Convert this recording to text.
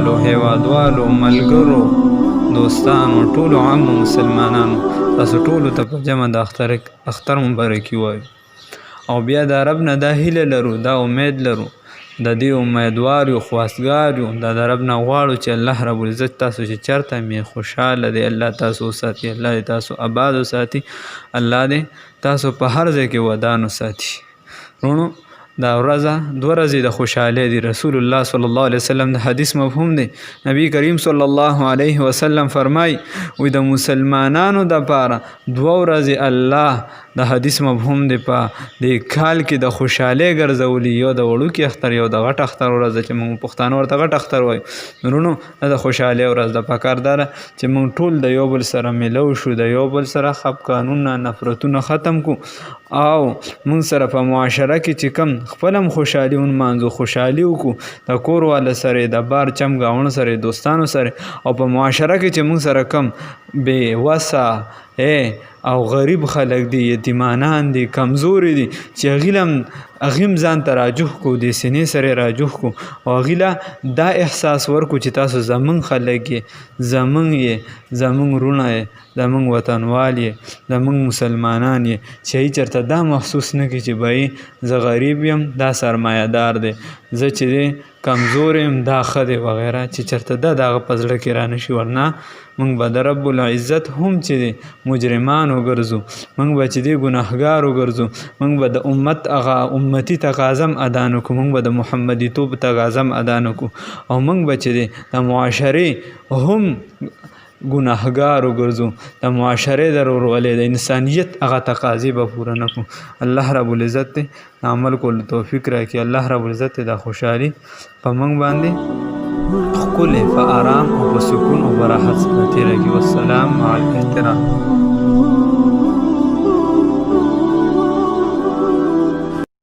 والو هیوادوالو ملګرو دوستانو ټولو عام مسلمانانو تاسو ټولو ته په جمع د اختر مبارکي وایو او بیا د رب نه دا هیله لرو دا امید لرو د دې امیدوار یو خواستګار یو دا د رب نه غواړو چې الله رب العزت تاسو چې چېرته مې خوشحاله دی الله تاسو وساتي الله دې تاسو آباد وساتي الله دې تاسو په هر ځای کې ودان وساتي وروڼو دا ورځه دوه ورځې د خوشحالۍ دی رسول الله صلی الله علیه وسلم د حدیث مفهوم دی نبی کریم صلی الله علیه وسلم فرمای وی د مسلمانانو دپاره دوه ورځې الله د حدیث مفهوم دی په د کال کې د خوشحالۍ ګرځولي یو د وړوکي اختر یو د غټ اختر ورځ چې موږ پښتانه ورته غټ اختر وایو وروڼو دا د خوشحالۍ ورځ ده پکار دا ده چې موږ ټول د یو بل سره میلو شو د یو بل سره خفګانونه نفرتونه ختم کو او موږ سره په معاشره کې چې کم خپل هم خوشحالي ونمانځو خوشحالي وکړو د کور والا سره د بار چمګاونو سره دوستانو سره او په معاشره کې چې موږ سره کم بې وسه او غریب خلک دي یتیمانان دي کمزوري دي چې هغیم ځان ته راجوح کو د سینې سره راجوح کو او هغې دا احساس ورکو چې تاسو زمونږ خلک یې زمونږ یې زمونږ وروڼه یې زمونږ وطنوال یې زمونږ مسلمانان یې چې هیڅ چېرته دا محسوس نه کړي چې بهی زه غریب یم دا سرمایه دار دی زه چې دی کمزور یم دا ښه دی وغیره چې چېرته دا د هغه په زړه کې رانشي ورنه موږ به د رب العزت هم چې دی مجرمان وګرځو موږ به چې دی ګناهګار وګرځو موږ به د امت هغه امتي تقاضا هم ادا نه کړو موږ به د محمدیتوب تقاضا هم ادا نه کړو او موږ به چې دی د معاشرې هم ګناهګار وګرځو د معاشرې د ورورولۍ د انسانیت هغه تقاضې به پوره نه کړو الله رب العزت د عمل کولو توفیق راکړي الله رب العزت د خوشحالي په موږ باندې ښکلې په آرام او په سکون او په راحت سره تېره کړي والسلام مع الاحترام